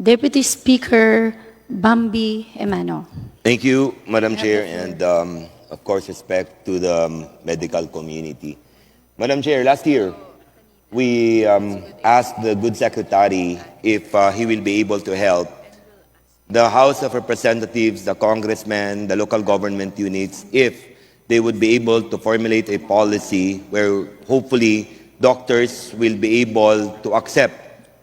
Deputy Speaker Bambi Emano. Thank you, Madam Chair, and of course, respect to the medical community. Madam Chair, last year, we asked the good secretary if he will be able to help the House of Representatives, the congressmen, the local government units, if they would be able to formulate a policy where hopefully doctors will be able to accept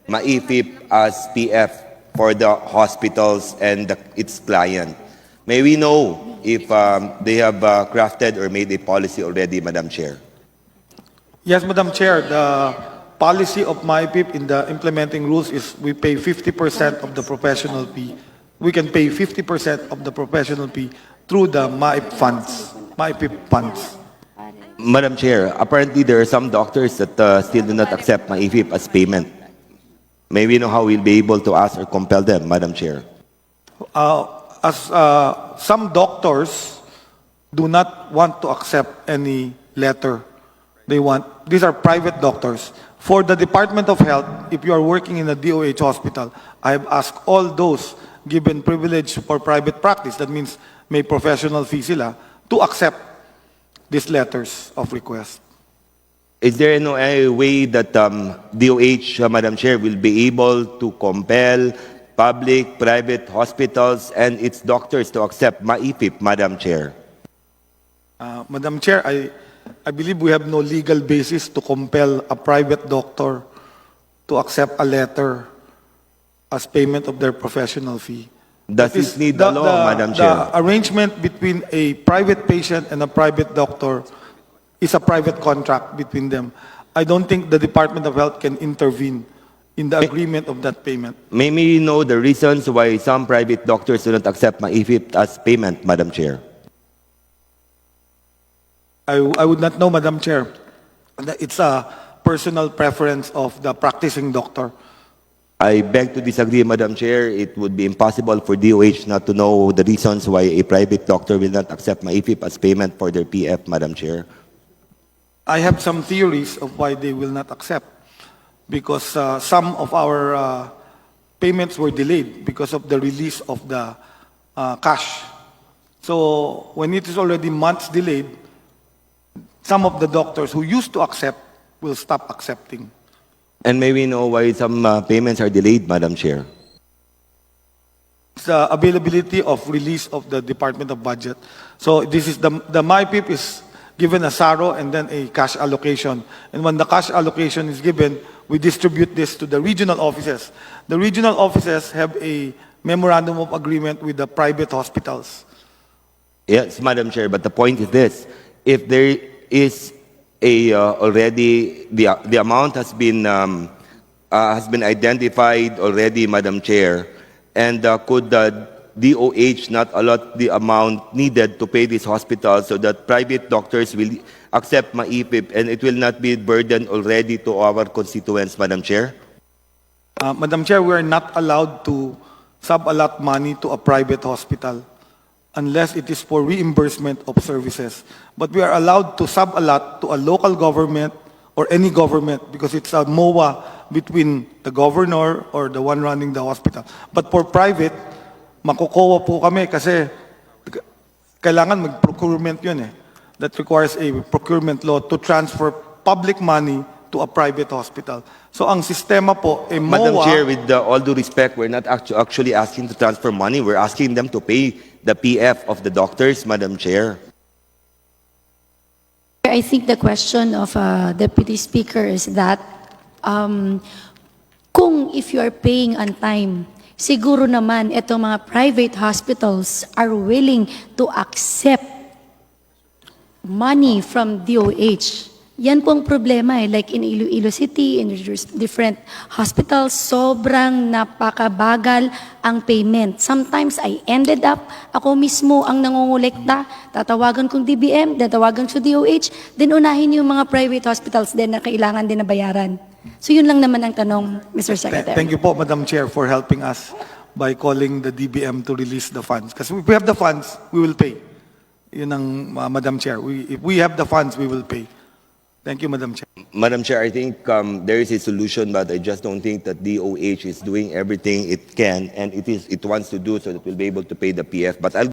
MAIFIP as PF for the hospitals and its client. May we know if they have crafted or made a policy already, Madam Chair? Yes, Madam Chair, the policy of MyPIP in the implementing rules is we pay 50% of the professional fee. We can pay 50% of the professional fee through the MyPIP funds. Madam Chair, apparently there are some doctors that still do not accept MAIFIP as payment. May we know how we'll be able to ask or compel them, Madam Chair? Some doctors do not want to accept any letter. These are private doctors. For the Department of Health, if you are working in a DOH hospital, I have asked all those given privilege for private practice, that means may professional fee sila, to accept these letters of request. Is there no way that DOH, Madam Chair, will be able to compel public, private hospitals and its doctors to accept MAIFIP, Madam Chair? Madam Chair, I believe we have no legal basis to compel a private doctor to accept a letter as payment of their professional fee. Does this need the law, Madam Chair? The arrangement between a private patient and a private doctor is a private contract between them. I don't think the Department of Health can intervene in the agreement of that payment. May we know the reasons why some private doctors do not accept MAIFIP as payment, Madam Chair? I would not know, Madam Chair. It's a personal preference of the practicing doctor. I beg to disagree, Madam Chair. It would be impossible for DOH not to know the reasons why a private doctor will not accept MAIFIP as payment for their PF, Madam Chair. I have some theories of why they will not accept. Because some of our payments were delayed because of the release of the cash. So when it is already months delayed, some of the doctors who used to accept will stop accepting. And may we know why some payments are delayed, Madam Chair? It's the availability of release of the Department of Budget. So this is the MyPIP is given a SARO and then a cash allocation. And when the cash allocation is given, we distribute this to the regional offices. The regional offices have a memorandum of agreement with the private hospitals. Yes, Madam Chair, but the point is this. If there is already, the amount has been identified already, Madam Chair, and could the DOH not allot the amount needed to pay these hospitals so that private doctors will accept MAIFIP and it will not be burden already to our constituents, Madam Chair? Madam Chair, we are not allowed to sub-allot money to a private hospital unless it is for reimbursement of services. But we are allowed to sub-allot to a local government or any government because it's a MOA between the governor or the one running the hospital. But for private, makukuha po kami kasi kailangan mag-procurement yun eh. That requires a procurement law to transfer public money to a private hospital. So ang sistema po, MOA... Madam Chair, with all due respect, we're not actually asking to transfer money. We're asking them to pay the PF of the doctors, Madam Chair. I think the question of Deputy Speaker is that kung if you are paying on time, siguro naman itong mga private hospitals are willing to accept money from DOH. Yan pong problema eh. Like in Iloilo City, in different hospitals, sobrang napakabagal ang payment. Sometimes I ended up, ako mismo ang nangungulekta, tatawagan kong DBM, tatawagan sa DOH, then unahin yung mga private hospitals din na kailangan din na bayaran. So yun lang naman ang tanong, Mr. Secretary. Thank you po, Madam Chair, for helping us by calling the DBM to release the funds. Because if we have the funds, we will pay. Yun ang, Madam Chair. If we have the funds, we will pay. Thank you, Madam Chair. Madam Chair, I think there is a solution, but I just don't think that DOH is doing everything it can and it wants to do so that we'll be able to pay the PF. But I'll